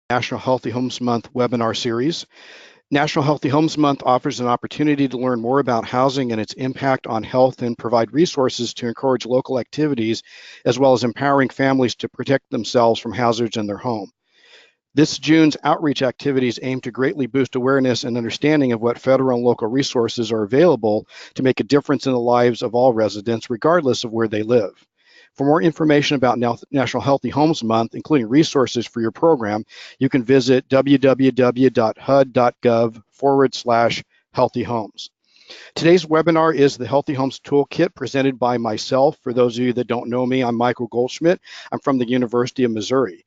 National Healthy Homes Month webinar series. National Healthy Homes Month offers an opportunity to learn more about housing and its impact on health and provide resources to encourage local activities, as well as empowering families to protect themselves from hazards in their home. This June's outreach activities aim to greatly boost awareness and understanding of what federal and local resources are available to make a difference in the lives of all residents, regardless of where they live. For more information about National Healthy Homes Month, including resources for your program, you can visit www.hud.gov/healthyhomes. Today's webinar is the Healthy Homes Toolkit presented by myself. For those of you that don't know me, I'm Michael Goldschmidt. I'm from the University of Missouri.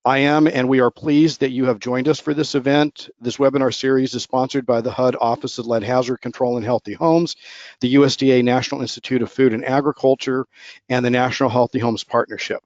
I am, and we are pleased that you have joined us for this event. This webinar series is sponsored by the HUD Office of Lead Hazard Control and Healthy Homes, the USDA National Institute of Food and Agriculture, and the National Healthy Homes Partnership.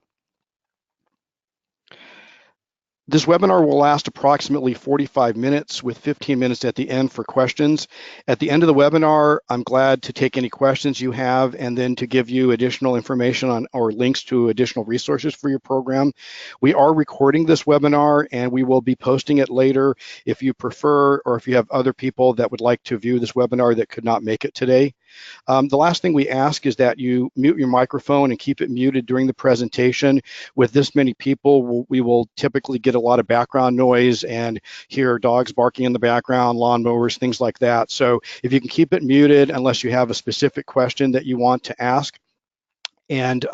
This webinar will last approximately 45 minutes with 15 minutes at the end for questions. At the end of the webinar, I'm glad to take any questions you have and then to give you additional information on or links to additional resources for your program. We are recording this webinar and we will be posting it later if you prefer or if you have other people that would like to view this webinar that could not make it today. The last thing we ask is that you mute your microphone and keep it muted during the presentation. With this many people, we will typically get a lot of background noise and hear dogs barking in the background, lawnmowers, things like that. So if you can keep it muted unless you have a specific question that you want to ask. And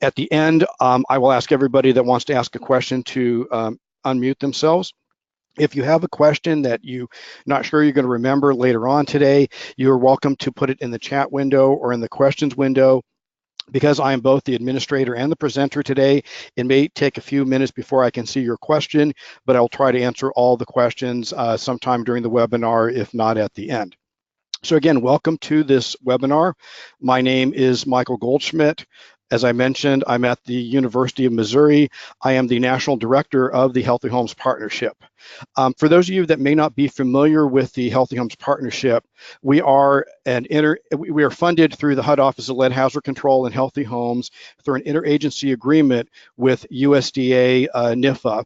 at the end, I will ask everybody that wants to ask a question to unmute themselves. If you have a question that you're not sure you're going to remember later on today, you're welcome to put it in the chat window or in the questions window. Because I am both the administrator and the presenter today, it may take a few minutes before I can see your question, but I'll try to answer all the questions sometime during the webinar, if not at the end. So again, welcome to this webinar. My name is Michael Goldschmidt. As I mentioned, I'm at the University of Missouri. I am the National Director of the Healthy Homes Partnership. For those of you that may not be familiar with the Healthy Homes Partnership, we are funded through the HUD Office of Lead Hazard Control and Healthy Homes through an interagency agreement with USDA NIFA.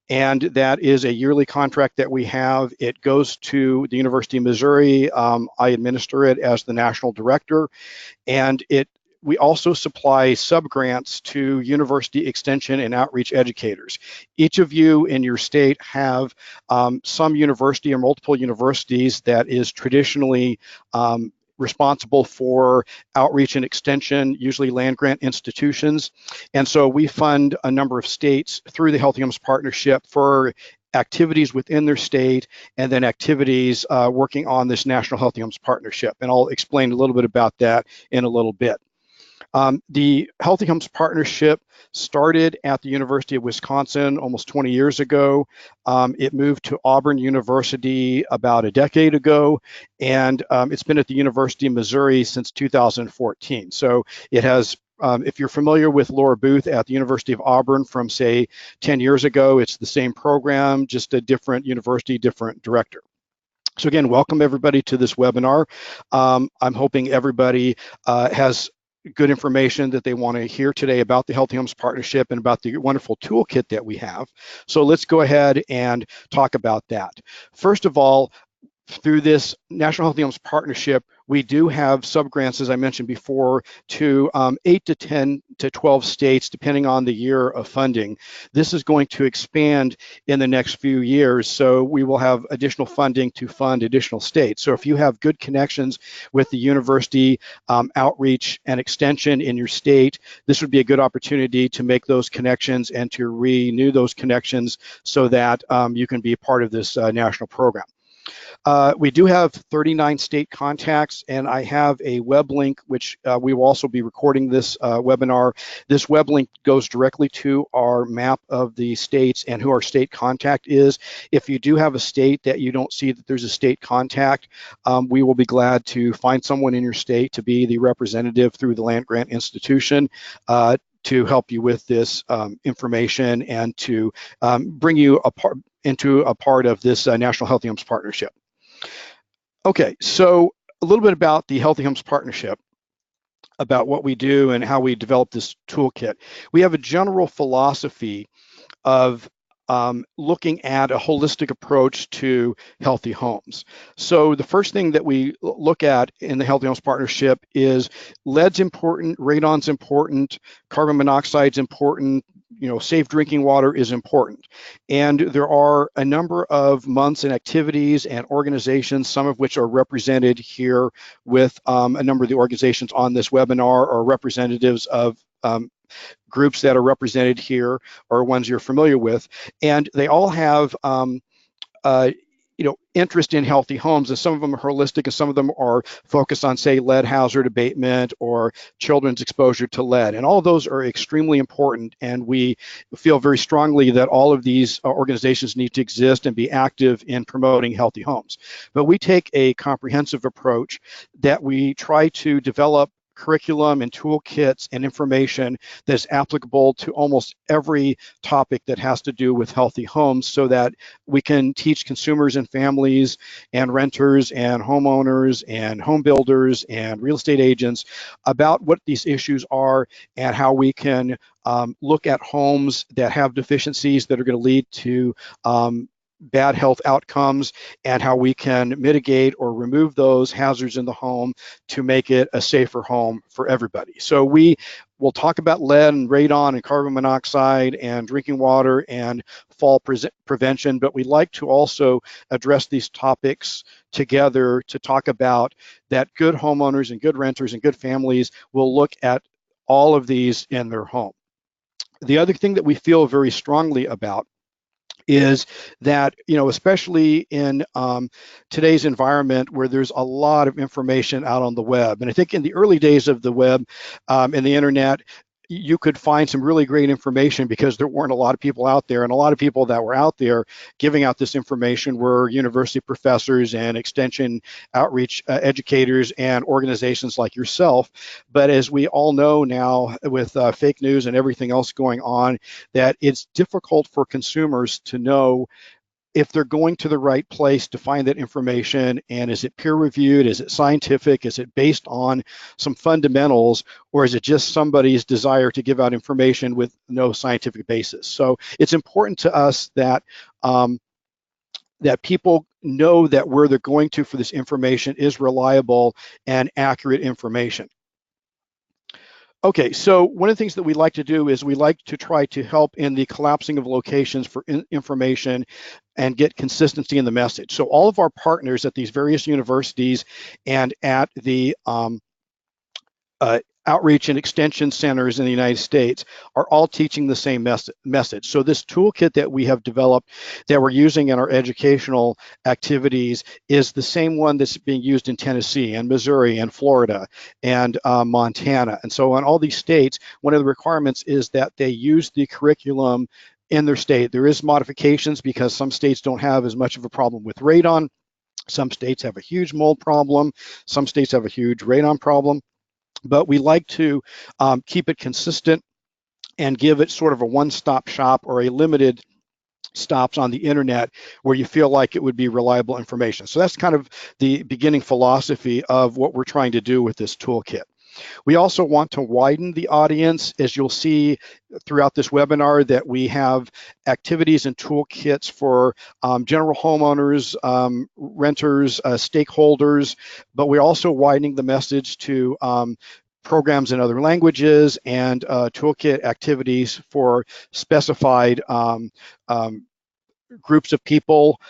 And that is a yearly contract that we have. It goes to the University of Missouri. I administer it as the national director, and we also supply sub-grants to university extension and outreach educators. Each of you in your state have some university or multiple universities that is traditionally responsible for outreach and extension, usually land-grant institutions. And so we fund a number of states through the Healthy Homes Partnership for activities within their state and then activities working on this National Healthy Homes Partnership. And I'll explain a little bit about that in a little bit. The Healthy Homes Partnership started at the University of Wisconsin almost 20 years ago. It moved to Auburn University about a decade ago, and it's been at the University of Missouri since 2014. So it has, if you're familiar with Laura Booth at the University of Auburn from, say, 10 years ago, it's the same program, just a different university, different director. So again, welcome everybody to this webinar. I'm hoping everybody has good information that they want to hear today about the Healthy Homes Partnership and about the wonderful toolkit that we have. So let's go ahead and talk about that. First of all, through this National Healthy Homes Partnership, we do have subgrants, as I mentioned before, to 8 to 10 to 12 states, depending on the year of funding. This is going to expand in the next few years, so we will have additional funding to fund additional states. So if you have good connections with the university outreach and extension in your state, this would be a good opportunity to make those connections and to renew those connections so that you can be a part of this national program. We do have 39 state contacts, and I have a web link, which we will also be recording this webinar. This web link goes directly to our map of the states and who our state contact is. If you do have a state that you don't see that there's a state contact, we will be glad to find someone in your state to be the representative through the land grant institution to help you with this information and to bring you into a part of this National Healthy Homes Partnership. Okay, so a little bit about the Healthy Homes Partnership, about what we do and how we develop this toolkit. We have a general philosophy of looking at a holistic approach to healthy homes. So the first thing that we look at in the Healthy Homes Partnership is lead's important, radon's important, carbon monoxide's important, safe drinking water is important. And there are a number of months and activities and organizations, some of which are represented here with a number of the organizations on this webinar or representatives of groups that are represented here or ones you're familiar with, and they all have uh, interest in healthy homes, and some of them are holistic, and some of them are focused on, say, lead hazard abatement or children's exposure to lead. And all of those are extremely important, and we feel very strongly that all of these organizations need to exist and be active in promoting healthy homes. But we take a comprehensive approach that we try to develop curriculum and toolkits and information that's applicable to almost every topic that has to do with healthy homes, so that we can teach consumers and families and renters and homeowners and home builders and real estate agents about what these issues are and how we can look at homes that have deficiencies that are going to lead to bad health outcomes, and how we can mitigate or remove those hazards in the home to make it a safer home for everybody. So we will talk about lead and radon and carbon monoxide and drinking water and fall prevention, but we like to also address these topics together to talk about that good homeowners and good renters and good families will look at all of these in their home. The other thing that we feel very strongly about is that, especially in today's environment where there's a lot of information out on the web. And I think in the early days of the web and the internet, you could find some really great information because there weren't a lot of people out there, and a lot of people that were out there giving out this information were university professors and extension outreach educators and organizations like yourself. But as we all know now, with fake news and everything else going on, that it's difficult for consumers to know if they're going to the right place to find that information, and is it peer reviewed, is it scientific, is it based on some fundamentals, or is it just somebody's desire to give out information with no scientific basis. So it's important to us that that people know that where they're going to for this information is reliable and accurate information. Okay, so one of the things that we like to do is we like to try to help in the collapsing of locations for information and get consistency in the message. So all of our partners at these various universities and at the outreach and extension centers in the United States are all teaching the same message. So this toolkit that we have developed that we're using in our educational activities is the same one that's being used in Tennessee and Missouri and Florida and Montana. And so in all these states, one of the requirements is that they use the curriculum in their state. There is modifications because some states don't have as much of a problem with radon. Some states have a huge mold problem. Some states have a huge radon problem. But we like to keep it consistent and give it sort of a one-stop shop or a limited stops on the internet where you feel like it would be reliable information. So that's kind of the beginning philosophy of what we're trying to do with this toolkit. We also want to widen the audience. As you'll see throughout this webinar, that we have activities and toolkits for general homeowners, renters, stakeholders, but we're also widening the message to programs in other languages and toolkit activities for specified groups of people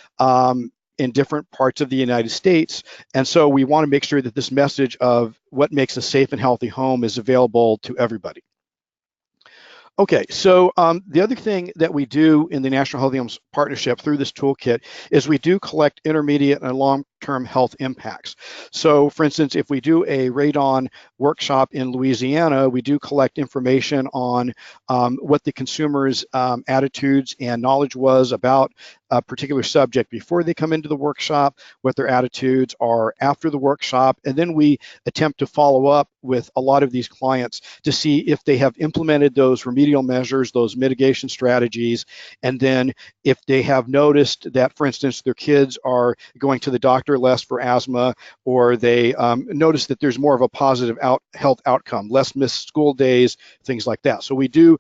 in different parts of the United States. And so we want to make sure that this message of what makes a safe and healthy home is available to everybody. Okay, so the other thing that we do in the National Healthy Homes Partnership through this toolkit is we do collect intermediate and long-term health impacts. So for instance, if we do a radon workshop in Louisiana, we do collect information on what the consumer's attitudes and knowledge was about a particular subject before they come into the workshop, what their attitudes are after the workshop, and then we attempt to follow up with a lot of these clients to see if they have implemented those remedial measures, those mitigation strategies, and then if they have noticed that, for instance, their kids are going to the doctor less for asthma, or they notice that there's more of a positive health outcome, less missed school days, things like that. So we do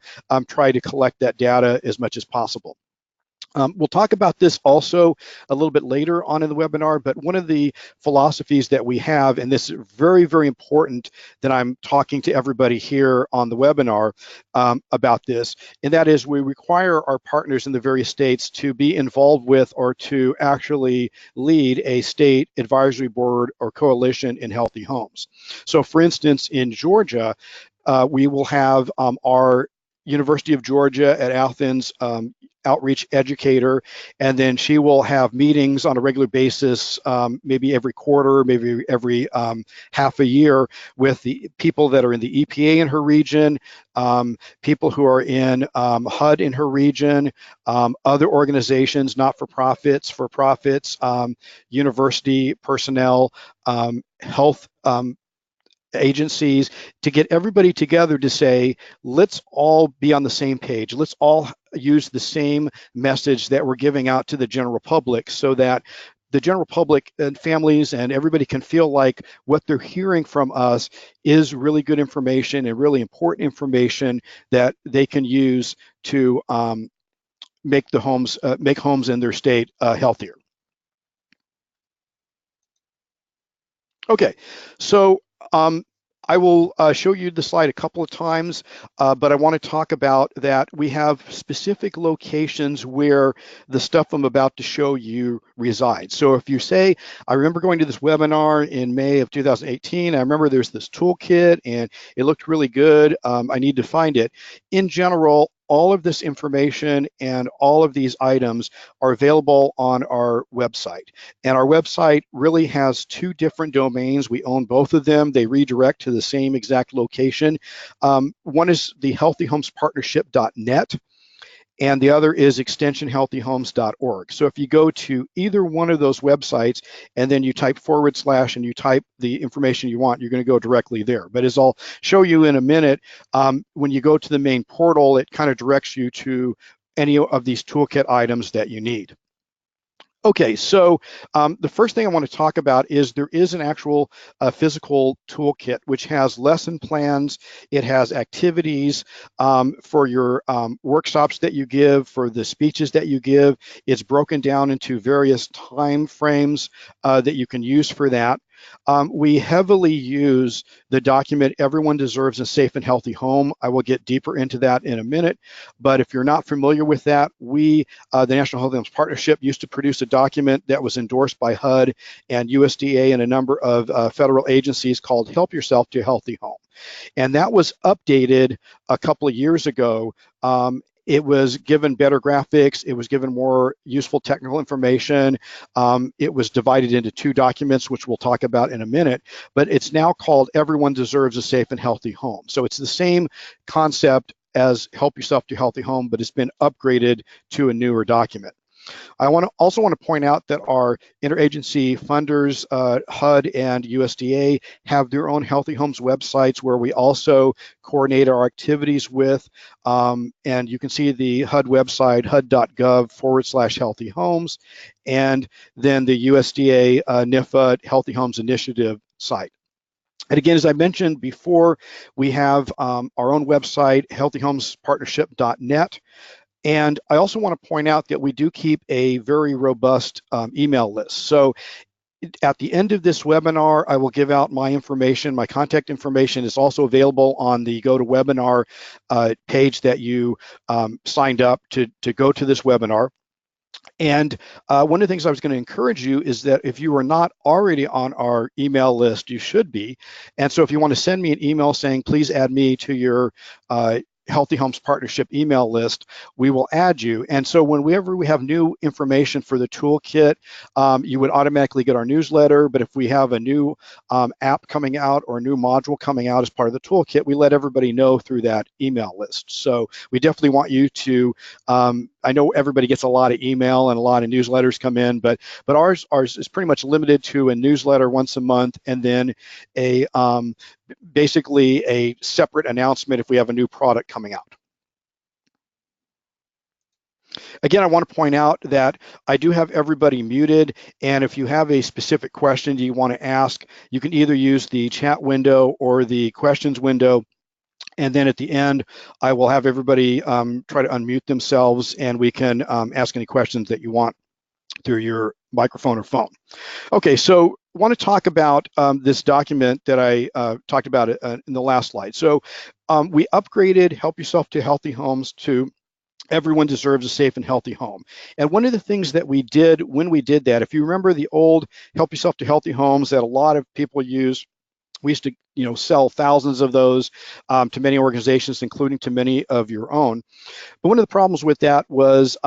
try to collect that data as much as possible. We'll talk about this also a little bit later on in the webinar, but one of the philosophies that we have, and this is very, very important that I'm talking to everybody here on the webinar about this, and that is we require our partners in the various states to be involved with or to actually lead a state advisory board or coalition in healthy homes. So for instance, in Georgia, we will have our University of Georgia at Athens outreach educator, and then she will have meetings on a regular basis, maybe every quarter, maybe every half a year, with the people that are in the EPA in her region, people who are in HUD in her region, other organizations, not-for-profits, for-profits, university personnel, health agencies, to get everybody together to say, let's all be on the same page. Let's all use the same message that we're giving out to the general public so that the general public and families and everybody can feel like what they're hearing from us is really good information and really important information that they can use to make homes in their state healthier. Okay, so I will show you the slide a couple of times, but I want to talk about that we have specific locations where the stuff I'm about to show you resides. So if you say, I remember going to this webinar in May of 2018, I remember there's this toolkit and it looked really good, I need to find it. In general, all of this information and all of these items are available on our website. And our website really has two different domains. We own both of them. They redirect to the same exact location. One is the healthyhomespartnership.net, and the other is extensionhealthyhomes.org. So if you go to either one of those websites and then you type / and you type the information you want, you're going to go directly there. But as I'll show you in a minute, when you go to the main portal, it kind of directs you to any of these toolkit items that you need. Okay, so the first thing I want to talk about is there is an actual physical toolkit which has lesson plans, it has activities for your workshops that you give, for the speeches that you give. It's broken down into various time frames that you can use for that. We heavily use the document, Everyone Deserves a Safe and Healthy Home. I will get deeper into that in a minute, but if you're not familiar with that, the National Healthy Homes Partnership used to produce a document that was endorsed by HUD and USDA and a number of federal agencies called Help Yourself to a Healthy Home. And that was updated a couple of years ago. It was given better graphics. It was given more useful technical information. It was divided into two documents, which we'll talk about in a minute, but it's now called Everyone Deserves a Safe and Healthy Home. So it's the same concept as Help Yourself to a Healthy Home, but it's been upgraded to a newer document. I also want to point out that our interagency funders, HUD and USDA, have their own Healthy Homes websites where we also coordinate our activities with. And you can see the HUD website, hud.gov / Healthy Homes, and then the USDA NIFA Healthy Homes Initiative site. And again, as I mentioned before, we have our own website, healthyhomespartnership.net. And I also want to point out that we do keep a very robust email list. So at the end of this webinar, I will give out my information. My contact information is also available on the GoToWebinar page that you signed up to go to this webinar. And one of the things I was going to encourage you is that if you are not already on our email list, you should be. And so if you want to send me an email saying, please add me to your Healthy Homes Partnership email list, we will add you. And so whenever we have new information for the toolkit, you would automatically get our newsletter. But if we have a new app coming out or a new module coming out as part of the toolkit, we let everybody know through that email list. So we definitely want you to, I know everybody gets a lot of email and a lot of newsletters come in, but ours is pretty much limited to a newsletter once a month and then a basically a separate announcement if we have a new product coming out. Again, I want to point out that I do have everybody muted, and if you have a specific question you want to ask, you can either use the chat window or the questions window, And then at the end, I will have everybody try to unmute themselves, and we can ask any questions that you want through your microphone or phone. Okay, so I want to talk about this document that I talked about in the last slide. So we upgraded Help Yourself to Healthy Homes to Everyone Deserves a Safe and Healthy Home. And one of the things that we did when we did that, if you remember the old Help Yourself to Healthy Homes that a lot of people use, we used to sell thousands of those to many organizations, including to many of your own. But one of the problems with that was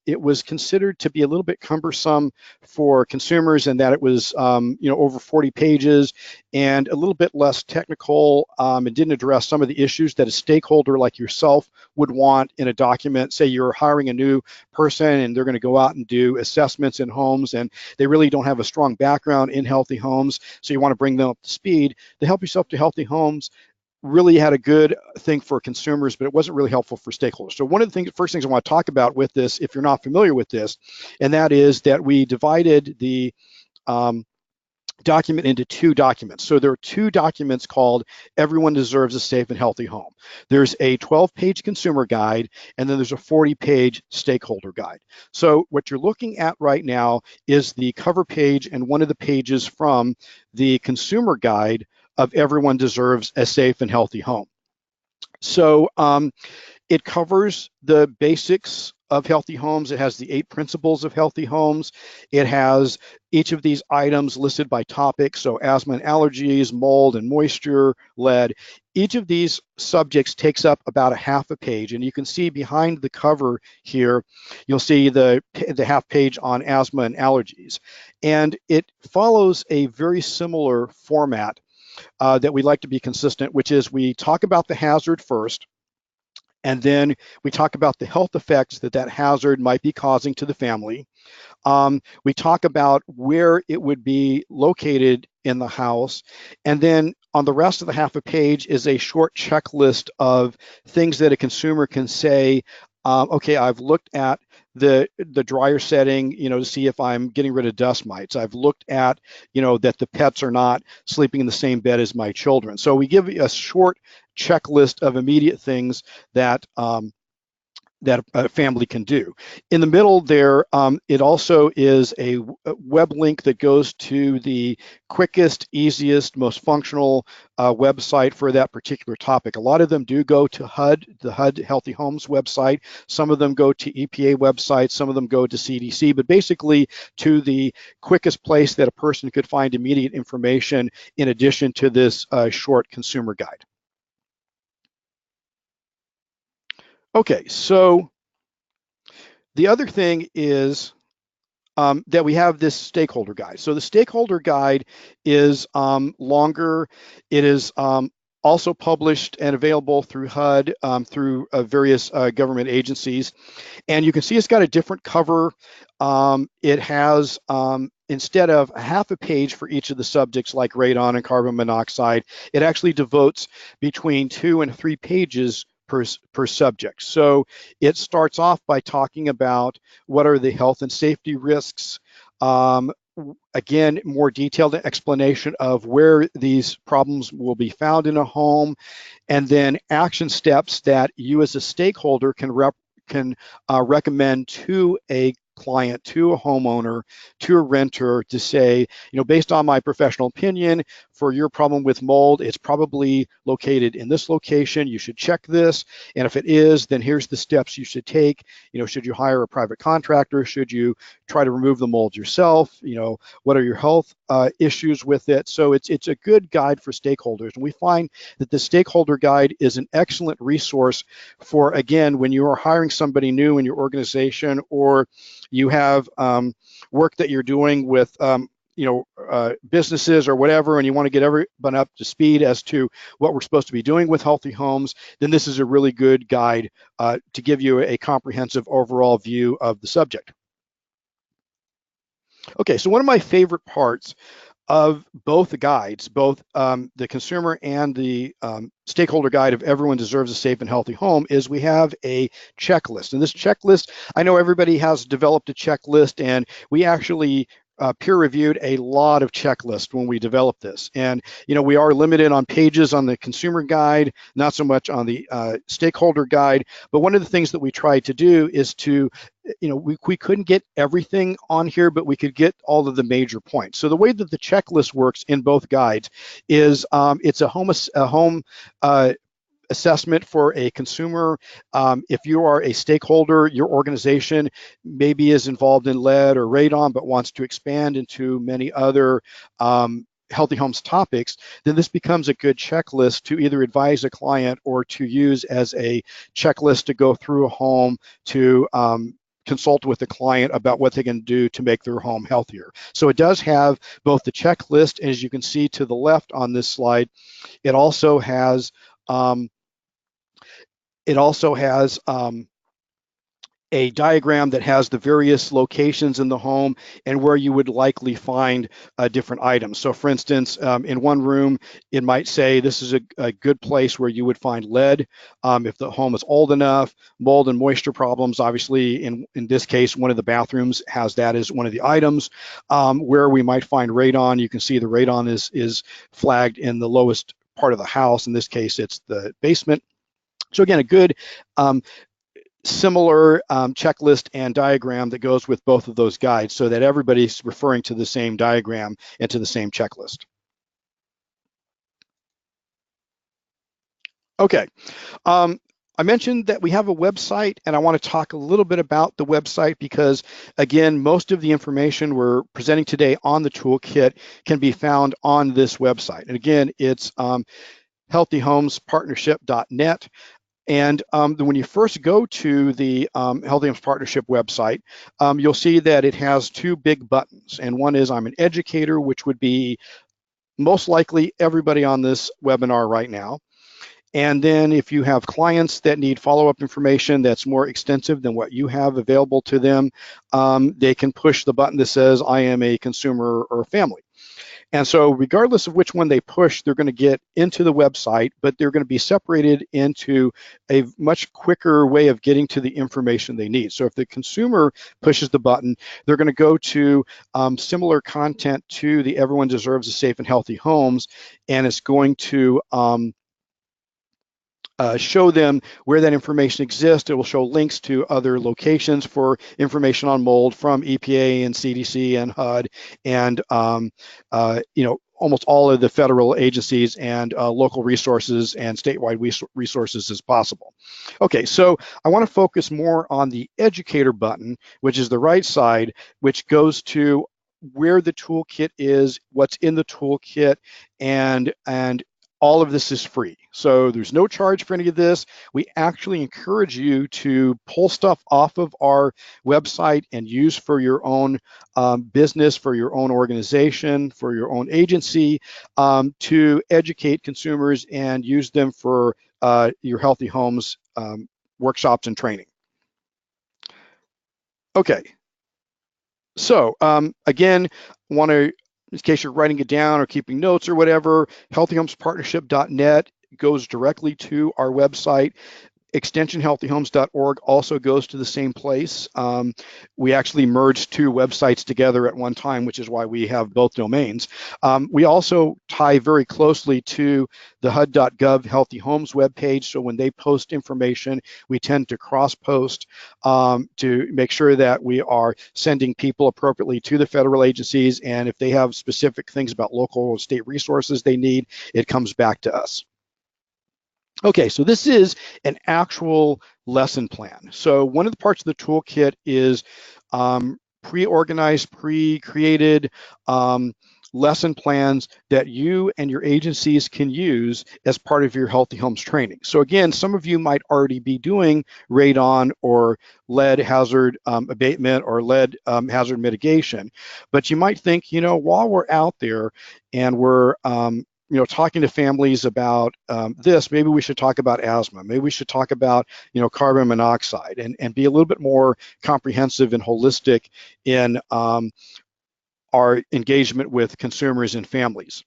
it was considered to be a little bit cumbersome for consumers, and that it was over 40 pages and a little bit less technical. It didn't address some of the issues that a stakeholder like yourself would want in a document. Say you're hiring a new person and they're going to go out and do assessments in homes, and they really don't have a strong background in healthy homes, so you want to bring them up to speed. The Help Yourself to Healthy Homes really had a good thing for consumers, but it wasn't really helpful for stakeholders. So one of the first things I want to talk about with this, if you're not familiar with this, and that is that we divided the document into two documents. So there are two documents called Everyone Deserves a Safe and Healthy Home. There's a 12-page consumer guide, and then there's a 40-page stakeholder guide. So what you're looking at right now is the cover page and one of the pages from the consumer guide of Everyone Deserves a Safe and Healthy Home. So it covers the basics of healthy homes. It has the 8 principles of healthy homes. It has each of these items listed by topic, so asthma and allergies, mold and moisture, lead. Each of these subjects takes up about a half a page, and you can see behind the cover here, you'll see the half page on asthma and allergies. And it follows a very similar format that we like to be consistent, which is we talk about the hazard first, and then we talk about the health effects that that hazard might be causing to the family. We talk about where it would be located in the house. And then on the rest of the half a page is a short checklist of things that a consumer can say, okay, I've looked at the dryer setting, to see if I'm getting rid of dust mites. I've looked at, that the pets are not sleeping in the same bed as my children. So we give a short checklist of immediate things that that a family can do. In the middle there, it also is a web link that goes to the quickest, easiest, most functional website for that particular topic. A lot of them do go to HUD, the HUD Healthy Homes website. Some of them go to EPA websites, some of them go to CDC, but basically to the quickest place that a person could find immediate information in addition to this short consumer guide. Okay, so the other thing is that we have this stakeholder guide. So the stakeholder guide is longer. It is also published and available through HUD, through various government agencies. And you can see it's got a different cover. It has, instead of a half a page for each of the subjects like radon and carbon monoxide, it actually devotes between 2 and 3 pages per subject. So it starts off by talking about what are the health and safety risks. Again, more detailed explanation of where these problems will be found in a home, and then action steps that you as a stakeholder can recommend to a client, to a homeowner, to a renter, to say, based on my professional opinion, for your problem with mold, it's probably located in this location. You should check this. And if it is, then here's the steps you should take. Should you hire a private contractor? Should you try to remove the mold yourself? What are your health issues with it? So it's a good guide for stakeholders. And we find that the stakeholder guide is an excellent resource for, again, when you are hiring somebody new in your organization, or you have work that you're doing with businesses or whatever, and you want to get everyone up to speed as to what we're supposed to be doing with healthy homes, then this is a really good guide to give you a comprehensive overall view of the subject. Okay, so one of my favorite parts of both the guides, both the consumer and the stakeholder guide of Everyone Deserves a Safe and Healthy Home, is we have a checklist. And this checklist, I know everybody has developed a checklist, and we actually peer-reviewed a lot of checklists when we developed this. And, we are limited on pages on the consumer guide, not so much on the stakeholder guide. But one of the things that we tried to do is to, we couldn't get everything on here, but we could get all of the major points. So the way that the checklist works in both guides is it's a home assessment for a consumer. If you are a stakeholder, your organization maybe is involved in lead or radon, but wants to expand into many other healthy homes topics, then this becomes a good checklist to either advise a client or to use as a checklist to go through a home to consult with the client about what they can do to make their home healthier. So it does have both the checklist, as you can see to the left on this slide. It also has a diagram that has the various locations in the home and where you would likely find different items. So for instance, in one room, it might say this is a good place where you would find lead if the home is old enough. Mold and moisture problems, obviously, in this case, one of the bathrooms has that as one of the items. Where we might find radon, you can see the radon is flagged in the lowest part of the house. In this case, it's the basement. So again, a good similar checklist and diagram that goes with both of those guides so that everybody's referring to the same diagram and to the same checklist. Okay. I mentioned that we have a website, and I want to talk a little bit about the website because, again, most of the information we're presenting today on the toolkit can be found on this website. And again, it's healthyhomespartnership.net. And when you first go to the Healthy Homes Partnership website, you'll see that it has two big buttons. And one is I'm an educator, which would be most likely everybody on this webinar right now. And then if you have clients that need follow-up information that's more extensive than what you have available to them, they can push the button that says I am a consumer or a family. And so regardless of which one they push, they're going to get into the website, but they're going to be separated into a much quicker way of getting to the information they need. So if the consumer pushes the button, they're going to go to similar content to the Everyone Deserves a Safe and Healthy Homes, and it's going to show them where that information exists. It will show links to other locations for information on mold from EPA and CDC and HUD and almost all of the federal agencies and local resources and statewide resources as possible. Okay, so I want to focus more on the educator button, which is the right side, which goes to where the toolkit is, what's in the toolkit, and all of this is free. So there's no charge for any of this. We actually encourage you to pull stuff off of our website and use for your own business, for your own organization, for your own agency, to educate consumers and use them for your Healthy Homes workshops and training. Okay. So again, I want to, in case you're writing it down or keeping notes or whatever, healthyhomespartnership.net goes directly to our website. extensionhealthyhomes.org also goes to the same place. We actually merged two websites together at one time, which is why we have both domains. We also tie very closely to the HUD.gov Healthy Homes webpage. So when they post information, we tend to cross-post to make sure that we are sending people appropriately to the federal agencies. And if they have specific things about local or state resources they need, it comes back to us. Okay, so this is an actual lesson plan. So one of the parts of the toolkit is pre-organized, pre-created lesson plans that you and your agencies can use as part of your Healthy Homes training. So again, some of you might already be doing radon or lead hazard abatement or lead hazard mitigation, but you might think, while we're out there and we're talking to families about this, maybe we should talk about asthma. Maybe we should talk about, carbon monoxide and be a little bit more comprehensive and holistic in our engagement with consumers and families.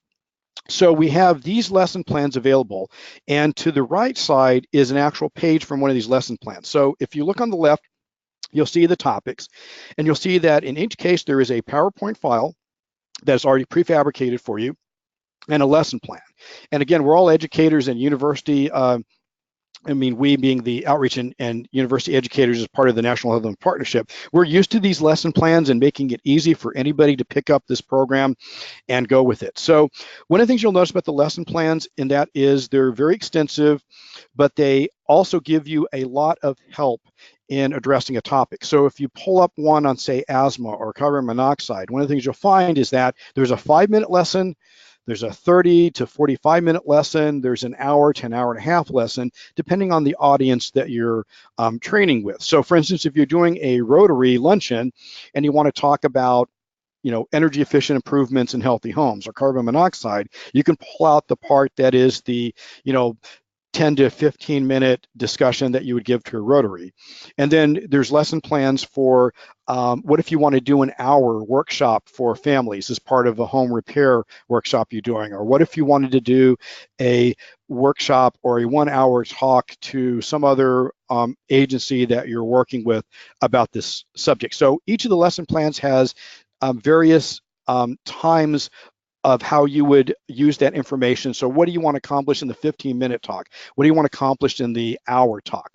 So we have these lesson plans available, and to the right side is an actual page from one of these lesson plans. So if you look on the left, you'll see the topics, and you'll see that in each case there is a PowerPoint file that's already prefabricated for you and a lesson plan. And again, we're all educators and university. I mean, we being the outreach and university educators as part of the National Health Partnership, we're used to these lesson plans and making it easy for anybody to pick up this program and go with it. So one of the things you'll notice about the lesson plans, and that is they're very extensive, but they also give you a lot of help in addressing a topic. So if you pull up one on, say, asthma or carbon monoxide, one of the things you'll find is that there's a 5-minute lesson, there's a 30 to 45-minute lesson, there's an hour to an hour and a half lesson, depending on the audience that you're training with. So for instance, if you're doing a Rotary luncheon and you want to talk about energy efficient improvements in healthy homes or carbon monoxide, you can pull out the part that is the, 10 to 15-minute discussion that you would give to a Rotary. And then there's lesson plans for what if you want to do an hour workshop for families as part of a home repair workshop you're doing, or what if you wanted to do a workshop or a 1-hour talk to some other agency that you're working with about this subject. So each of the lesson plans has various times of how you would use that information. So what do you want to accomplish in the 15-minute talk? What do you want to accomplish in the hour talk?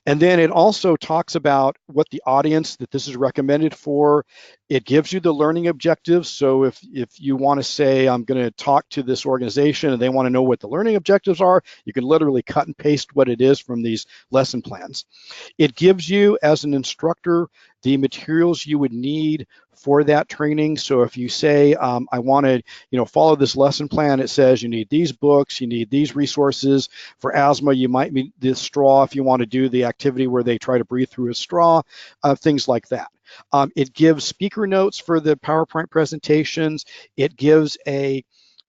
And then it also talks about what the audience that this is recommended for. It gives you the learning objectives. So if you want to say, I'm going to talk to this organization and they want to know what the learning objectives are, you can literally cut and paste what it is from these lesson plans. It gives you, as an instructor, the materials you would need for that training. So if you say, I want to, follow this lesson plan, it says you need these books, you need these resources. For asthma, you might need this straw if you want to do the activity where they try to breathe through a straw, things like that. It gives speaker notes for the PowerPoint presentations. It gives a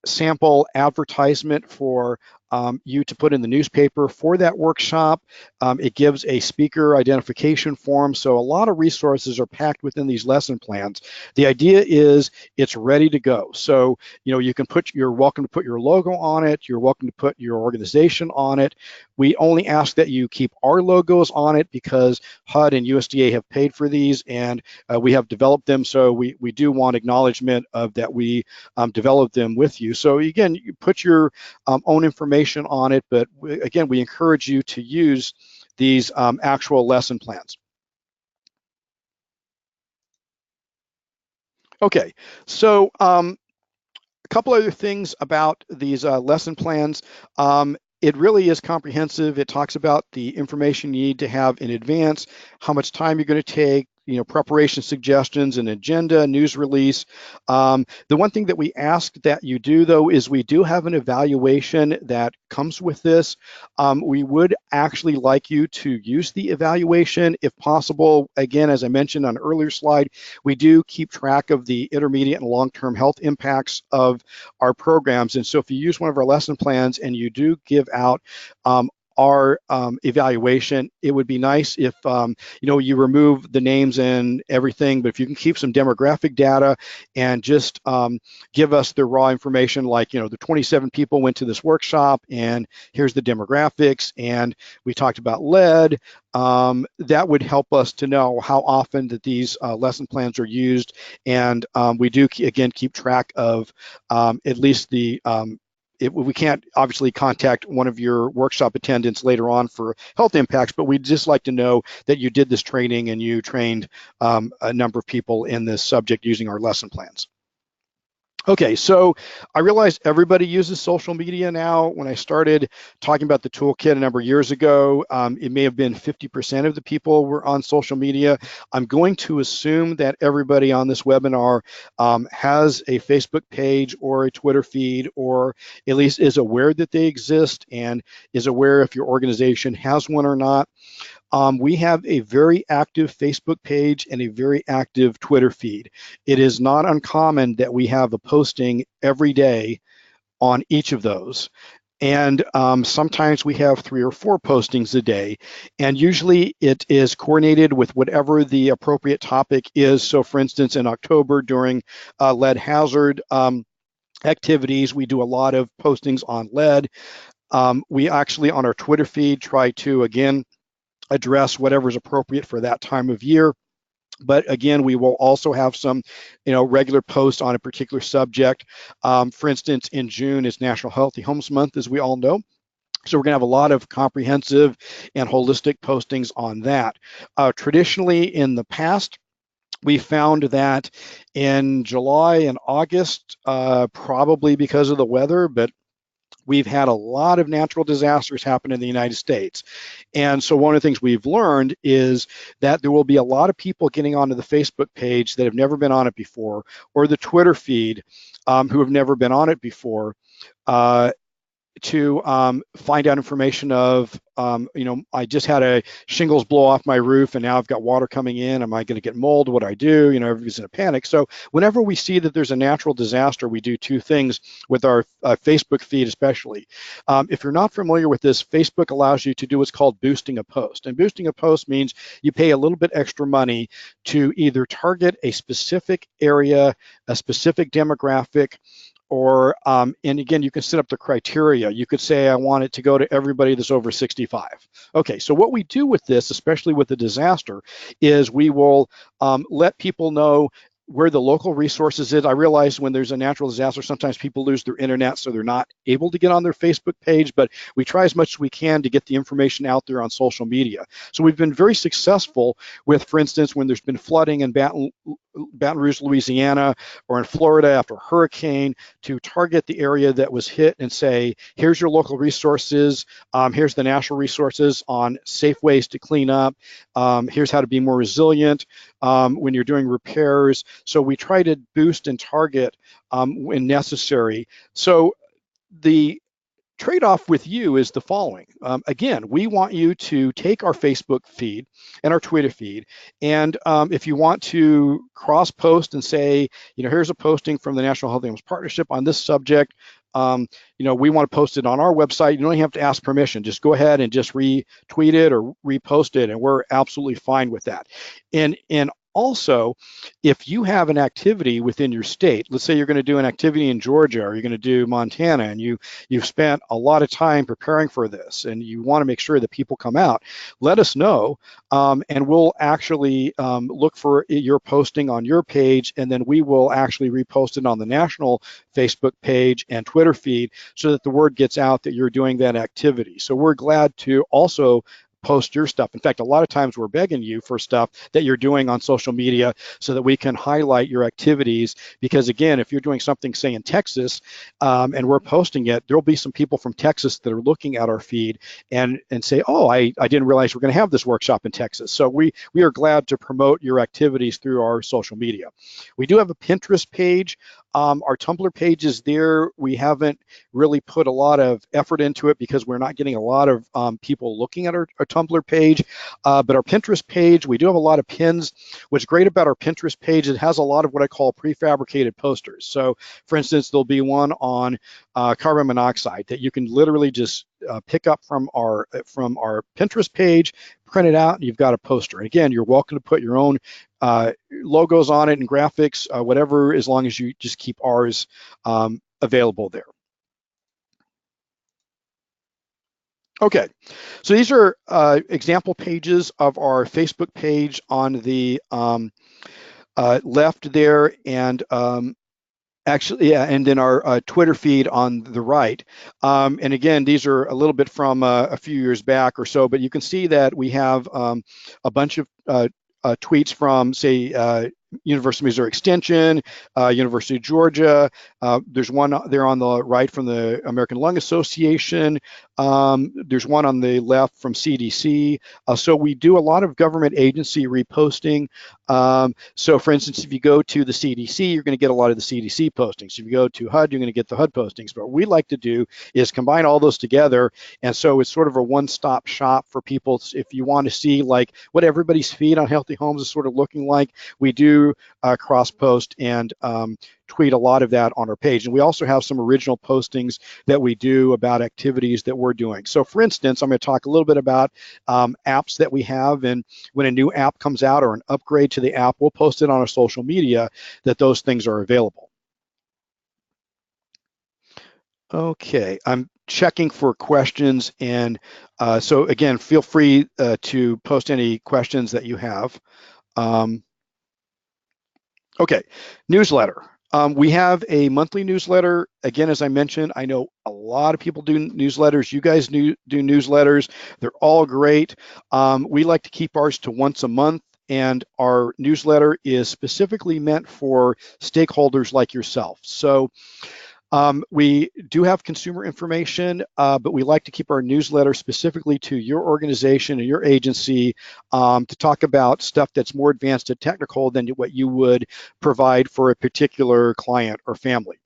sample advertisement for you to put in the newspaper for that workshop. It gives a speaker identification form. So a lot of resources are packed within these lesson plans. The idea is it's ready to go. So, you're welcome to put your logo on it. You're welcome to put your organization on it. We only ask that you keep our logos on it because HUD and USDA have paid for these and we have developed them. So we do want acknowledgement of that we developed them with you. So again, you put your own information on it, but again, we encourage you to use these actual lesson plans. Okay, so a couple other things about these lesson plans. It really is comprehensive. It talks about the information you need to have in advance, how much time you're going to take, preparation suggestions, an agenda, news release. The one thing that we ask that you do, though, is we do have an evaluation that comes with this. We would actually like you to use the evaluation if possible. Again, as I mentioned on an earlier slide, we do keep track of the intermediate and long-term health impacts of our programs. And so if you use one of our lesson plans and you do give out our evaluation, it would be nice if you remove the names and everything, but if you can keep some demographic data and just give us the raw information, like the 27 people went to this workshop and here's the demographics and we talked about lead. That would help us to know how often that these lesson plans are used, and we do again keep track of at least the we can't obviously contact one of your workshop attendants later on for health impacts, but we'd just like to know that you did this training and you trained a number of people in this subject using our lesson plans. Okay, so I realize everybody uses social media now. When I started talking about the toolkit a number of years ago, it may have been 50% of the people were on social media. I'm going to assume that everybody on this webinar has a Facebook page or a Twitter feed, or at least is aware that they exist and is aware if your organization has one or not. We have a very active Facebook page and a very active Twitter feed. It is not uncommon that we have a posting every day on each of those. And sometimes we have 3 or 4 postings a day. And usually it is coordinated with whatever the appropriate topic is. So for instance, in October during lead hazard activities, we do a lot of postings on lead. We actually on our Twitter feed try to, again, address whatever's appropriate for that time of year. But again, we will also have some, regular posts on a particular subject. For instance, in June is National Healthy Homes Month, as we all know. So we're going to have a lot of comprehensive and holistic postings on that. Traditionally, in the past, we found that in July and August, probably because of the weather, but we've had a lot of natural disasters happen in the United States. And so one of the things we've learned is that there will be a lot of people getting onto the Facebook page that have never been on it before, or the Twitter feed who have never been on it before. To find out information of, I just had a shingles blow off my roof and now I've got water coming in. Am I going to get mold? What do I do? Everybody's in a panic. So whenever we see that there's a natural disaster, we do two things with our Facebook feed, especially. If you're not familiar with this, Facebook allows you to do what's called boosting a post. And boosting a post means you pay a little bit extra money to either target a specific area, a specific demographic, or and again, you can set up the criteria. You could say, I want it to go to everybody that's over 65. Okay, so what we do with this, especially with a disaster, is we will let people know where the local resources is. I realize when there's a natural disaster, sometimes people lose their internet, so they're not able to get on their Facebook page, but we try as much as we can to get the information out there on social media. So we've been very successful with, for instance, when there's been flooding in Baton Rouge, Louisiana, or in Florida after a hurricane, to target the area that was hit and say, here's your local resources, here's the national resources on safe ways to clean up, here's how to be more resilient when you're doing repairs. So we try to boost and target when necessary. So the trade-off with you is the following. Again, we want you to take our Facebook feed and our Twitter feed, and if you want to cross-post and say, here's a posting from the National Healthy Homes Partnership on this subject, we want to post it on our website. You don't even have to ask permission. Just go ahead and just retweet it or repost it, and we're absolutely fine with that. And also, if you have an activity within your state, let's say you're going to do an activity in Georgia or you're going to do Montana, and you've spent a lot of time preparing for this and you want to make sure that people come out, let us know, and we'll actually look for your posting on your page, and then we will actually repost it on the national Facebook page and Twitter feed so that the word gets out that you're doing that activity. So we're glad to also post your stuff. In fact, a lot of times we're begging you for stuff that you're doing on social media so that we can highlight your activities, because again, if you're doing something, say in Texas, and we're posting it, there'll be some people from Texas that are looking at our feed and say, oh, I didn't realize we're going to have this workshop in Texas. So we are glad to promote your activities through our social media. We do have a Pinterest page. Our Tumblr page is there. We haven't really put a lot of effort into it because we're not getting a lot of people looking at our Tumblr page. But our Pinterest page, we do have a lot of pins. What's great about our Pinterest page, it has a lot of what I call prefabricated posters. So for instance, there'll be one on carbon monoxide that you can literally just pick up from our Pinterest page, print it out, and you've got a poster. And again, you're welcome to put your own logos on it and graphics, whatever, as long as you just keep ours available there. Okay, so these are example pages of our Facebook page on the left there, and actually, yeah, and then our Twitter feed on the right. And again, these are a little bit from a few years back or so, but you can see that we have a bunch of tweets from, say, University of Missouri Extension, University of Georgia. There's one there on the right from the American Lung Association. There's one on the left from CDC. So we do a lot of government agency reposting. So for instance, if you go to the CDC, you're going to get a lot of the CDC postings. If you go to HUD, you're going to get the HUD postings. But what we like to do is combine all those together. And so it's sort of a one-stop shop for people. If you want to see like what everybody's feed on Healthy Homes is sort of looking like, we do cross-post and tweet a lot of that on our page. And we also have some original postings that we do about activities that we're doing. So for instance, I'm going to talk a little bit about apps that we have, and when a new app comes out or an upgrade to the app, we'll post it on our social media that those things are available. Okay, I'm checking for questions. And so again, feel free to post any questions that you have. Um, okay, newsletter. We have a monthly newsletter. Again, as I mentioned, I know a lot of people do newsletters. You guys do newsletters. They're all great. We like to keep ours to once a month, and our newsletter is specifically meant for stakeholders like yourself. So we do have consumer information, but we like to keep our newsletter specifically to your organization and your agency to talk about stuff that's more advanced and technical than what you would provide for a particular client or family.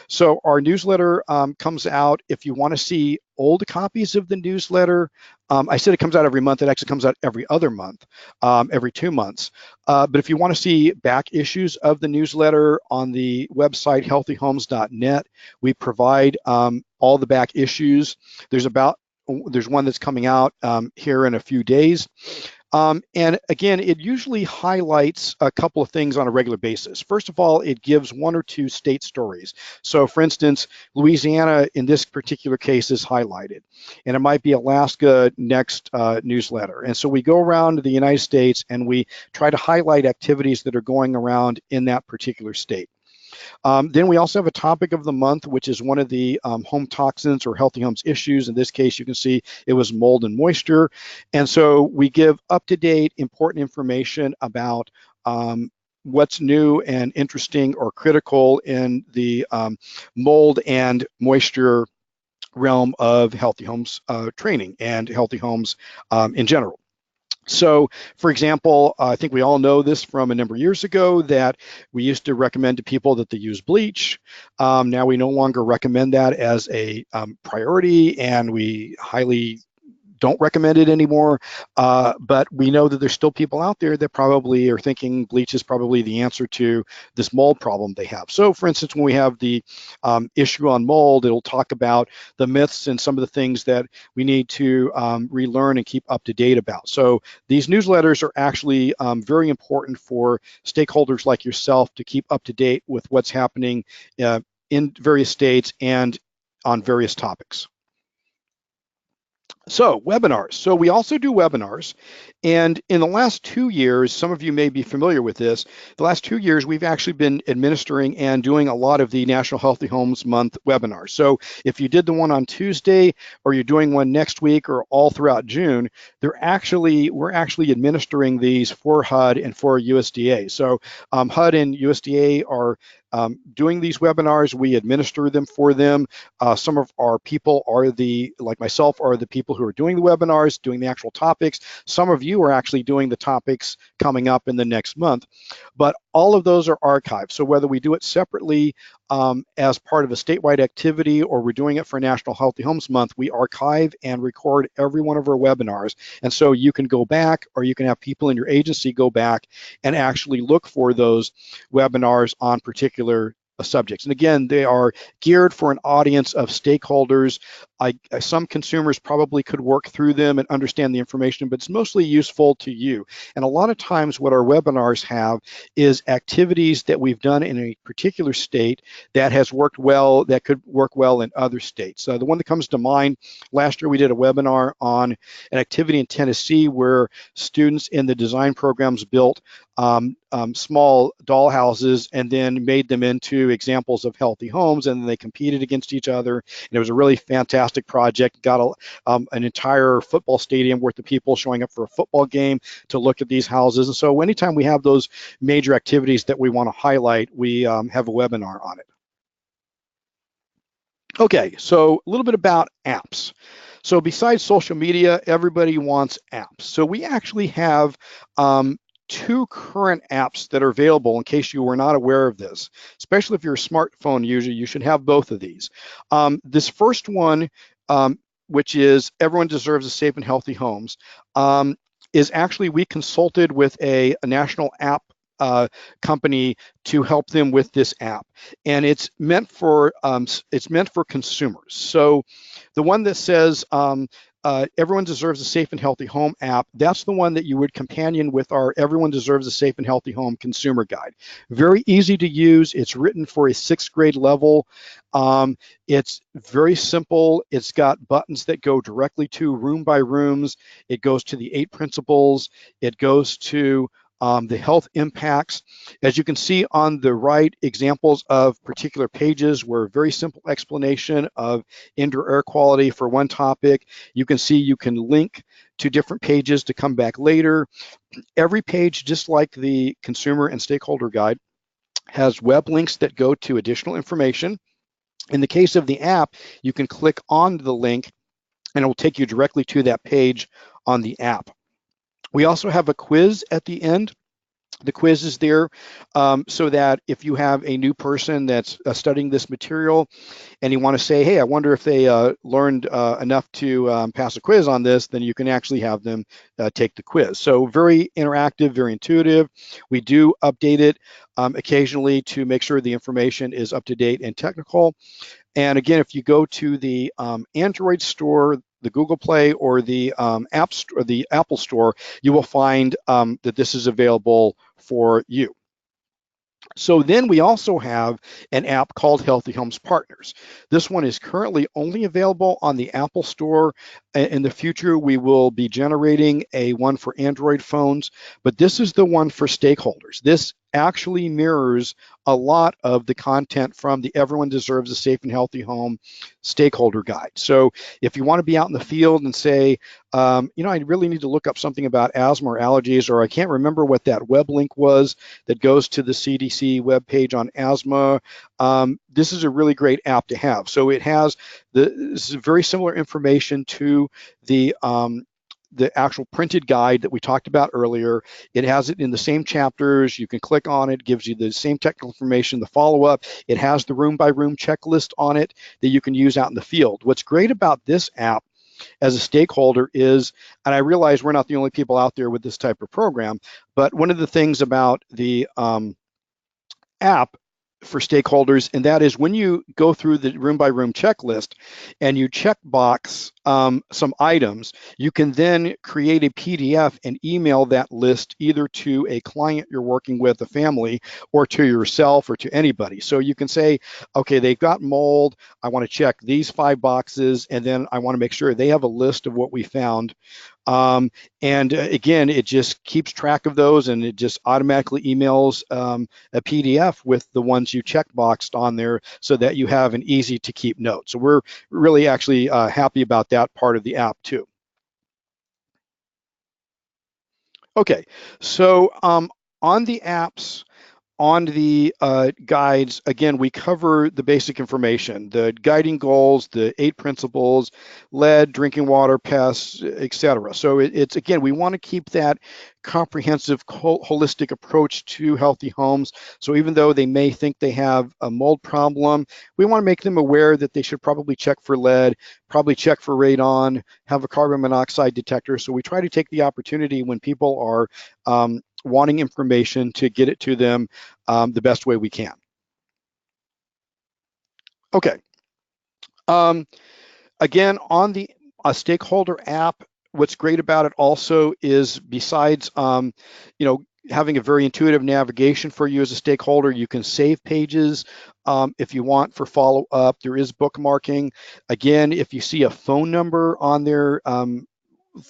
So our newsletter comes out. If you want to see old copies of the newsletter, I said it comes out every month. It actually comes out every other month, every 2 months. But if you want to see back issues of the newsletter on the website healthyhomes.net, we provide all the back issues. There's one that's coming out here in a few days. And again, it usually highlights a couple of things on a regular basis. First of all, it gives 1 or 2 state stories. So for instance, Louisiana in this particular case is highlighted, and it might be Alaska next newsletter. And so we go around the United States and we try to highlight activities that are going around in that particular state. Then we also have a topic of the month, which is one of the home toxins or healthy homes issues. In this case, you can see it was mold and moisture. And so we give up-to-date important information about what's new and interesting or critical in the mold and moisture realm of healthy homes training and healthy homes in general. So, for example, I think we all know this from a number of years ago that we used to recommend to people that they use bleach. Now we no longer recommend that as a priority, and we highly don't recommend it anymore. But we know that there's still people out there that probably are thinking bleach is probably the answer to this mold problem they have. So for instance, when we have the issue on mold, it'll talk about the myths and some of the things that we need to relearn and keep up to date about. So these newsletters are actually very important for stakeholders like yourself to keep up to date with what's happening in various states and on various topics. So webinars. So we also do webinars. And in the last 2 years, some of you may be familiar with this, the last 2 years, we've actually been administering and doing a lot of the National Healthy Homes Month webinars. So if you did the one on Tuesday, or you're doing one next week, or all throughout June, we're actually administering these for HUD and for USDA. So HUD and USDA are doing these webinars. We administer them for them. Some of our people are like myself, are the people who are doing the webinars, doing the actual topics. Some of you are actually doing the topics coming up in the next month. But all of those are archived. So whether we do it separately as part of a statewide activity or we're doing it for National Healthy Homes Month, we archive and record every one of our webinars. And so you can go back, or you can have people in your agency go back and actually look for those webinars on particular subjects. And again, they are geared for an audience of stakeholders. Some consumers probably could work through them and understand the information, but it's mostly useful to you. And a lot of times what our webinars have is activities that we've done in a particular state that has worked well, that could work well in other states. The one that comes to mind, last year we did a webinar on an activity in Tennessee where students in the design programs built small doll houses and then made them into examples of healthy homes, and then they competed against each other. And it was a really fantastic project. Got an entire football stadium worth of people showing up for a football game to look at these houses. And so anytime we have those major activities that we want to highlight, we have a webinar on it. Okay, so a little bit about apps. So besides social media, everybody wants apps. So we actually have 2 current apps that are available in case you were not aware of this. Especially if you're a smartphone user, you should have both of these. This first one, which is Everyone Deserves a Safe and Healthy Homes, is actually, we consulted with a national app company to help them with this app, and it's meant for consumers. So the one that says Everyone Deserves a Safe and Healthy Home app, that's the one that you would companion with our Everyone Deserves a Safe and Healthy Home consumer guide. Very easy to use. It's written for a 6th grade level. It's very simple. It's got buttons that go directly to room by rooms. It goes to the 8 principles. It goes to the health impacts. As you can see on the right, examples of particular pages were very simple explanation of indoor air quality for one topic. You can see you can link to different pages to come back later. Every page, just like the consumer and stakeholder guide, has web links that go to additional information. In the case of the app, you can click on the link and it will take you directly to that page on the app. We also have a quiz at the end. The quiz is there so that if you have a new person that's studying this material and you want to say, hey, I wonder if they learned enough to pass a quiz on this, then you can actually have them take the quiz. So very interactive, very intuitive. We do update it occasionally to make sure the information is up to date and technical. And again, if you go to the Android store, the Google Play, or the the Apple Store, you will find that this is available for you. So then we also have an app called Healthy Homes Partners. This one is currently only available on the Apple Store. In the future, we will be generating a one for Android phones, but this is the one for stakeholders. This actually mirrors a lot of the content from the Everyone Deserves a Safe and Healthy Home stakeholder guide. So if you want to be out in the field and say, I really need to look up something about asthma or allergies, or I can't remember what that web link was that goes to the CDC webpage on asthma, this is a really great app to have. So it has this is very similar information to the actual printed guide that we talked about earlier. It has it in the same chapters. You can click on it, gives you the same technical information, the follow-up. It has the room by room checklist on it that you can use out in the field. What's great about this app as a stakeholder is, and I realize we're not the only people out there with this type of program, but one of the things about the app for stakeholders, and that is when you go through the room by room checklist and you check box some items, you can then create a PDF and email that list either to a client you're working with, a family, or to yourself or to anybody. So you can say, okay, they've got mold, I want to check these 5 boxes, and then I want to make sure they have a list of what we found. And again, it just keeps track of those and it just automatically emails a PDF with the ones you checkboxed on there so that you have an easy to keep note. So we're really actually happy about that part of the app too. Okay, so on the apps, on the guides, again, we cover the basic information, the guiding goals, the 8 principles, lead, drinking water, pests, etc. So it's, again, we want to keep that comprehensive, holistic approach to healthy homes. So even though they may think they have a mold problem, we want to make them aware that they should probably check for lead, probably check for radon, have a carbon monoxide detector. So we try to take the opportunity when people are wanting information to get it to them the best way we can. Okay. Again, on the stakeholder app, what's great about it also is besides, having a very intuitive navigation for you as a stakeholder, you can save pages if you want for follow-up. There is bookmarking. Again, if you see a phone number on there,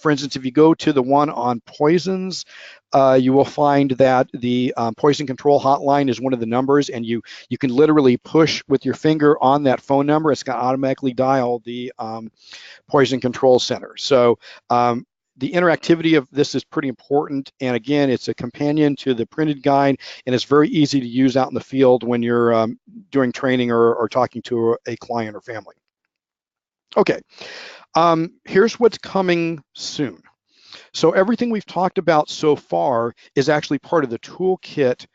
for instance, if you go to the one on poisons, you will find that the poison control hotline is one of the numbers, and you can literally push with your finger on that phone number. It's going to automatically dial the poison control center. So the interactivity of this is pretty important. And again, it's a companion to the printed guide, and it's very easy to use out in the field when you're doing training or talking to a client or family. Okay. Here's what's coming soon. So everything we've talked about so far is actually part of the toolkit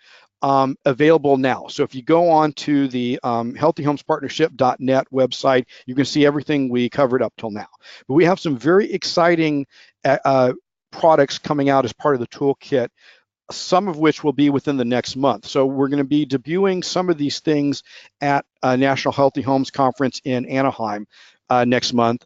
available now. So if you go on to the healthyhomespartnership.net website, you can see everything we covered up till now. But we have some very exciting products coming out as part of the toolkit, some of which will be within the next month. So we're going to be debuting some of these things at National Healthy Homes Conference in Anaheim next month.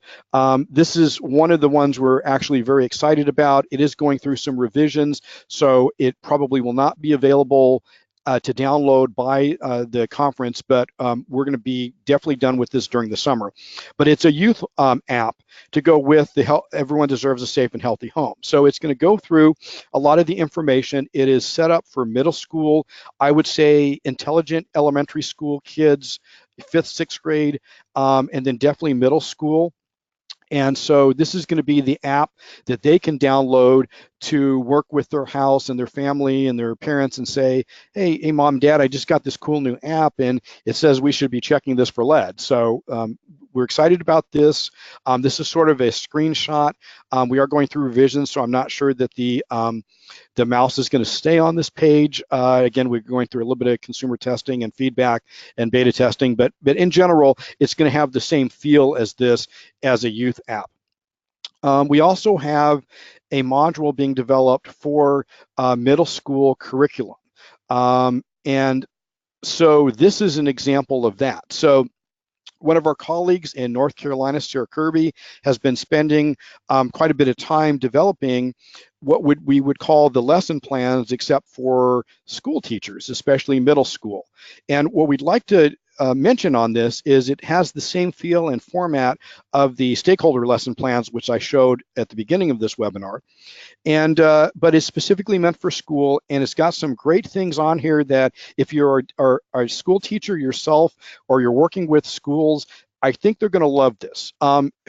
This is one of the ones we're actually very excited about. It is going through some revisions, so it probably will not be available to download by the conference, but we're going to be definitely done with this during the summer. But it's a youth app to go with the Everyone Deserves a Safe and Healthy Home. So it's going to go through a lot of the information. It is set up for middle school, I would say intelligent elementary school kids, fifth, sixth grade, and then definitely middle school. And so this is going to be the app that they can download to work with their house and their family and their parents and say, hey, mom, dad, I just got this cool new app and it says we should be checking this for lead. So we're excited about this. This is sort of a screenshot. We are going through revisions, so I'm not sure that the mouse is going to stay on this page. Again, we're going through a little bit of consumer testing and feedback and beta testing, but in general, it's going to have the same feel as this as a youth app. We also have a module being developed for middle school curriculum. And so this is an example of that. So one of our colleagues in North Carolina, Sarah Kirby, has been spending quite a bit of time developing what we would call the lesson plans, except for school teachers, especially middle school. And what we'd like to mention on this is it has the same feel and format of the stakeholder lesson plans, which I showed at the beginning of this webinar. And but it's specifically meant for school, and it's got some great things on here that if you're a school teacher yourself or you're working with schools, I think they're going to love this.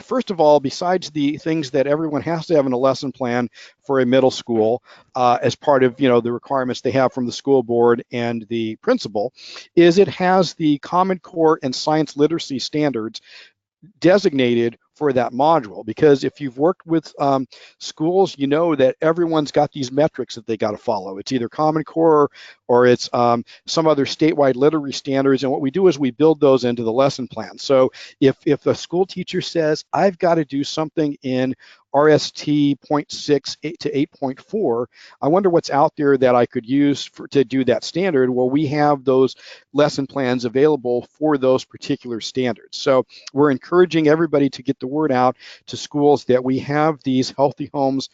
First of all, besides the things that everyone has to have in a lesson plan for a middle school as part of the requirements they have from the school board and the principal, is it has the Common Core and science literacy standards designated for that module. Because if you've worked with schools, you know that everyone's got these metrics that they got to follow. It's either Common Core or it's some other statewide literacy standards. And what we do is we build those into the lesson plan. So if a school teacher says, I've got to do something in RST 0.6 to 8.4, I wonder what's out there that I could use to do that standard. Well, we have those lesson plans available for those particular standards. So we're encouraging everybody to get the word out to schools that we have these Healthy Homes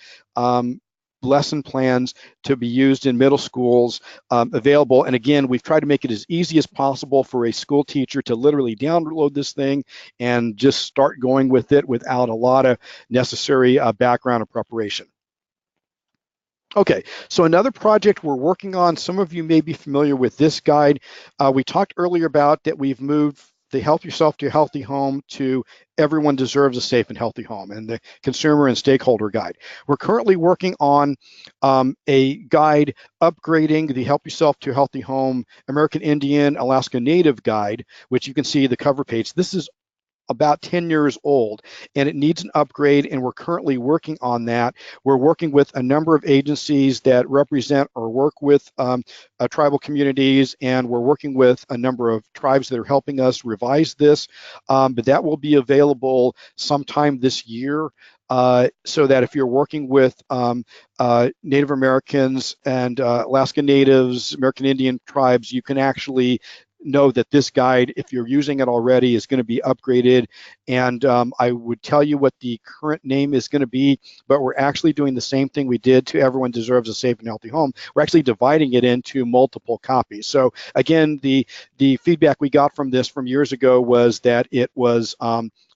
lesson plans to be used in middle schools available. And again, we've tried to make it as easy as possible for a school teacher to literally download this thing and just start going with it without a lot of necessary background or preparation. Okay, so another project we're working on, some of you may be familiar with this guide. We talked earlier about that we've moved the Help Yourself to a Healthy Home to Everyone Deserves a Safe and Healthy Home, and the consumer and stakeholder guide. We're currently working on a guide upgrading the Help Yourself to a Healthy Home American Indian Alaska Native guide, which you can see the cover page. This is about 10 years old and it needs an upgrade, and we're currently working on that. We're working with a number of agencies that represent or work with tribal communities, and we're working with a number of tribes that are helping us revise this, but that will be available sometime this year. So that if you're working with Native Americans and Alaska Natives, American Indian tribes, you can actually know that this guide, if you're using it already, is going to be upgraded. And I would tell you what the current name is going to be, but we're actually doing the same thing we did to Everyone Deserves a Safe and Healthy Home. We're actually dividing it into multiple copies. So again, the feedback we got from this from years ago was that it was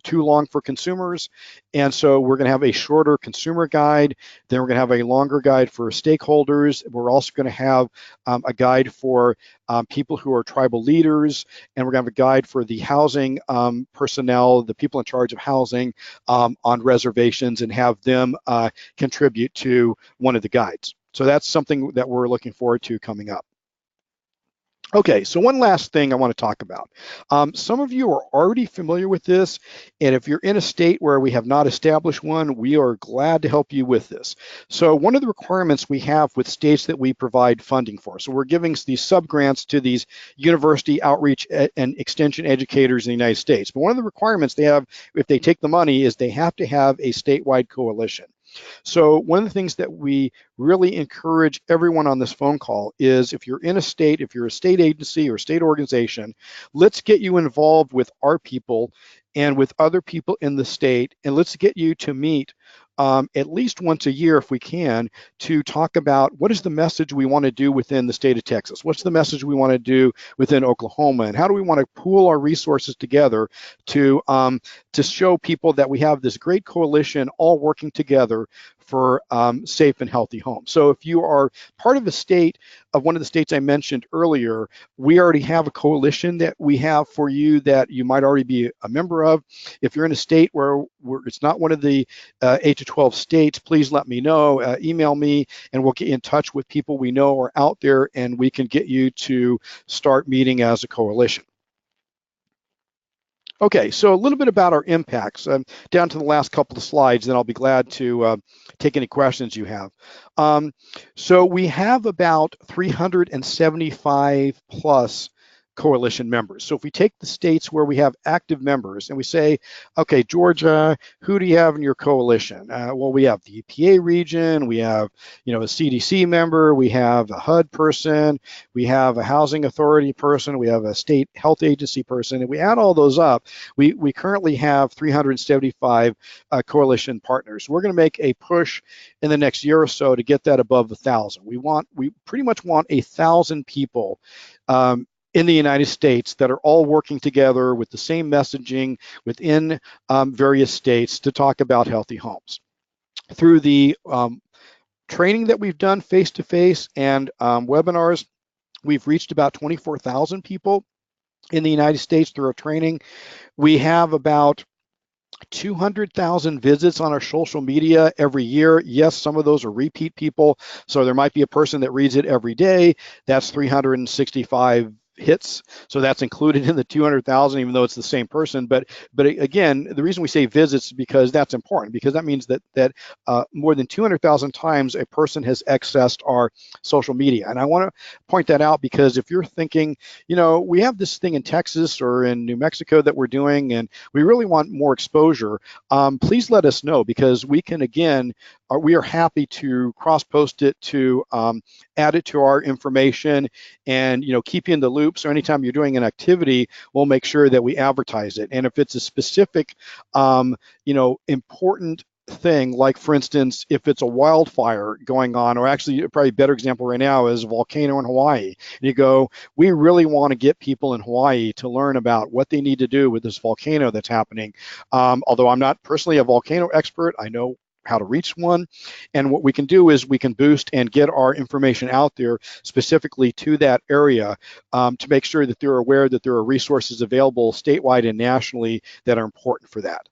too long for consumers, and so we're going to have a shorter consumer guide, then we're going to have a longer guide for stakeholders. We're also going to have a guide for people who are tribal leaders, and we're going to have a guide for the housing personnel, the people in charge of housing on reservations, and have them contribute to one of the guides. So that's something that we're looking forward to coming up. Okay, so one last thing I want to talk about. Some of you are already familiar with this, and if you're in a state where we have not established one, we are glad to help you with this. So one of the requirements we have with states that we provide funding for, so we're giving these sub-grants to these university outreach and extension educators in the United States, but one of the requirements they have, if they take the money, is they have to have a statewide coalition. So one of the things that we really encourage everyone on this phone call is, if you're in a state, if you're a state agency or state organization, let's get you involved with our people and with other people in the state, and let's get you to meet at least once a year if we can, to talk about what is the message we want to do within the state of Texas, what's the message we want to do within Oklahoma, and how do we want to pool our resources together to show people that we have this great coalition all working together for safe and healthy homes. So if you are part of a state of one of the states I mentioned earlier, we already have a coalition that we have for you that you might already be a member of. If you're in a state where it's not one of the 8 to 12 states, please let me know. Email me and we'll get you in touch with people we know are out there, and we can get you to start meeting as a coalition. Okay, so a little bit about our impacts. Down to the last couple of slides, then I'll be glad to take any questions you have. So we have about 375 plus coalition members. So if we take the states where we have active members and we say, okay, Georgia, who do you have in your coalition? Well, we have the EPA region, we have, a CDC member, we have a HUD person, we have a housing authority person, we have a state health agency person, and we add all those up, we currently have 375 coalition partners. We're going to make a push in the next year or so to get that above 1,000. We pretty much want 1,000 people in the United States that are all working together with the same messaging within various states to talk about healthy homes. Through the training that we've done face-to-face and webinars, we've reached about 24,000 people in the United States through our training. We have about 200,000 visits on our social media every year. Yes, some of those are repeat people. So there might be a person that reads it every day. That's 365 hits. So that's included in the 200,000, even though it's the same person. But again, the reason we say visits is because that's important, because that means that more than 200,000 times a person has accessed our social media. And I want to point that out because if you're thinking, we have this thing in Texas or in New Mexico that we're doing, and we really want more exposure, please let us know, because we can, again, we are happy to cross-post it, to add it to our information, and keep you in the loop. So anytime you're doing an activity, we'll make sure that we advertise it. And if it's a specific, important thing, like for instance, if it's a wildfire going on, or actually probably a better example right now is a volcano in Hawaii, and you go, we really want to get people in Hawaii to learn about what they need to do with this volcano that's happening. Although I'm not personally a volcano expert, I know how to reach one. And what we can do is we can boost and get our information out there specifically to that area, to make sure that they're aware that there are resources available statewide and nationally that are important for that.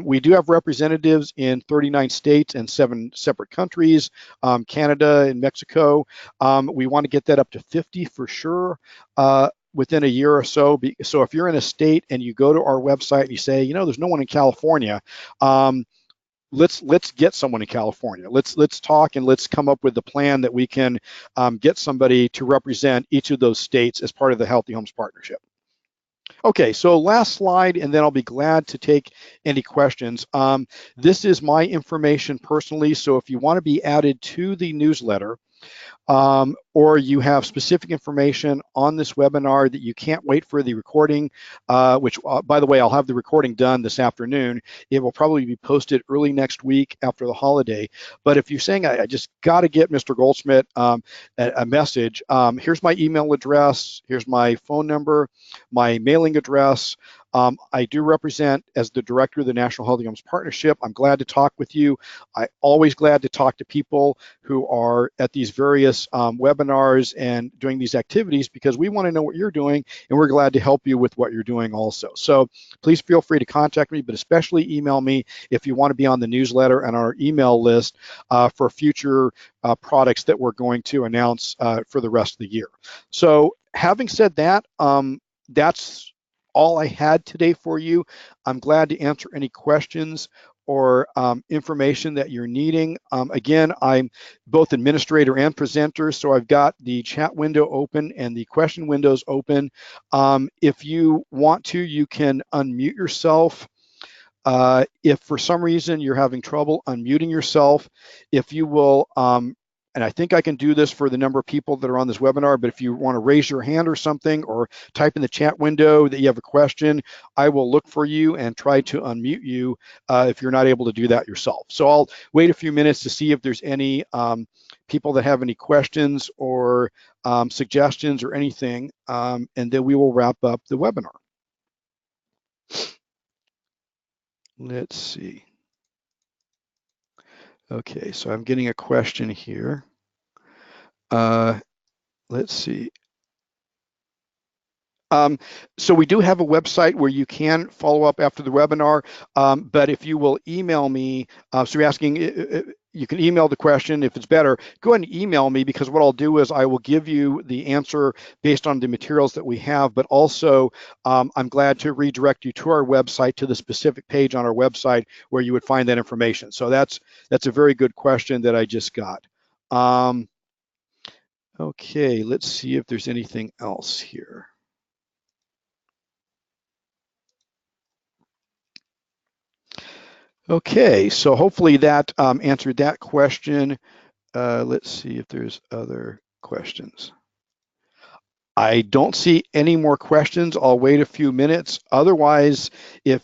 We do have representatives in 39 states and 7 separate countries, Canada and Mexico. We want to get that up to 50 for sure. Within a year or so. So if you're in a state and you go to our website and you say, there's no one in California, let's get someone in California. Let's talk and let's come up with a plan that we can get somebody to represent each of those states as part of the Healthy Homes Partnership. Okay, so last slide, and then I'll be glad to take any questions. This is my information personally, so if you want to be added to the newsletter, or you have specific information on this webinar that you can't wait for the recording, which, by the way, I'll have the recording done this afternoon. It will probably be posted early next week after the holiday. But if you're saying, I just got to get Mr. Goldsmith a message, here's my email address, here's my phone number, my mailing address. I do represent as the director of the National Healthy Homes Partnership. I'm glad to talk with you. I'm always glad to talk to people who are at these various webinars and doing these activities, because we want to know what you're doing, and we're glad to help you with what you're doing also. So please feel free to contact me, but especially email me if you want to be on the newsletter and our email list for future products that we're going to announce for the rest of the year. So having said that, that's all I had today for you. I'm glad to answer any questions or information that you're needing. Again, I'm both administrator and presenter, so I've got the chat window open and the question windows open. If you want to, you can unmute yourself. If for some reason you're having trouble unmuting yourself, if you will and I think I can do this for the number of people that are on this webinar, but if you want to raise your hand or something, or type in the chat window that you have a question, I will look for you and try to unmute you if you're not able to do that yourself. So I'll wait a few minutes to see if there's any people that have any questions or suggestions or anything, and then we will wrap up the webinar. Let's see. Okay, so I'm getting a question here. Let's see. So we do have a website where you can follow up after the webinar, but if you will email me, so you're asking, you can email the question if it's better, go ahead and email me, because what I'll do is I will give you the answer based on the materials that we have, but also I'm glad to redirect you to our website, to the specific page on our website where you would find that information. So that's a very good question that I just got. Okay, let's see if there's anything else here. Okay, so hopefully that answered that question. Let's see if there's other questions. I don't see any more questions. I'll wait a few minutes. Otherwise, if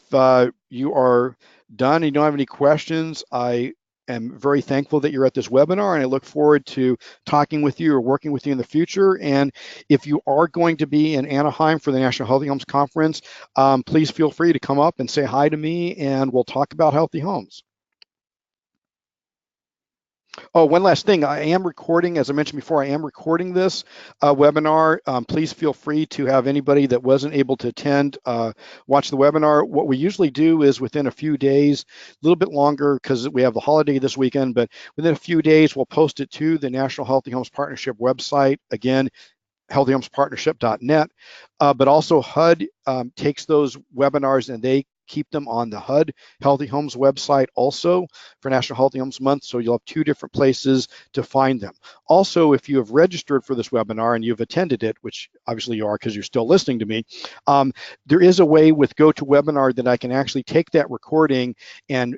you are done and you don't have any questions, I am very thankful that you're at this webinar, and I look forward to talking with you or working with you in the future. And if you are going to be in Anaheim for the National Healthy Homes Conference, please feel free to come up and say hi to me, and we'll talk about healthy homes. Oh, one last thing. I am recording, as I mentioned before, I am recording this webinar. Please feel free to have anybody that wasn't able to attend watch the webinar. What we usually do is within a few days, a little bit longer because we have the holiday this weekend, but within a few days, we'll post it to the National Healthy Homes Partnership website. Again, healthyhomespartnership.net, but also HUD takes those webinars and they keep them on the HUD Healthy Homes website also for National Healthy Homes Month, so you'll have two different places to find them. Also, if you have registered for this webinar and you've attended it, which obviously you are because you're still listening to me, there is a way with GoToWebinar that I can actually take that recording and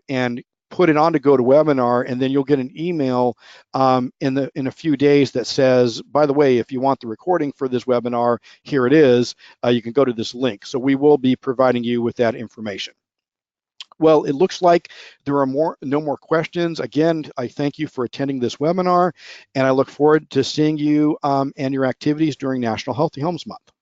put it on to GoToWebinar, and then you'll get an email in a few days that says, by the way, if you want the recording for this webinar, here it is. You can go to this link. So we will be providing you with that information. Well, it looks like there are no more questions. Again, I thank you for attending this webinar, and I look forward to seeing you and your activities during National Healthy Homes Month.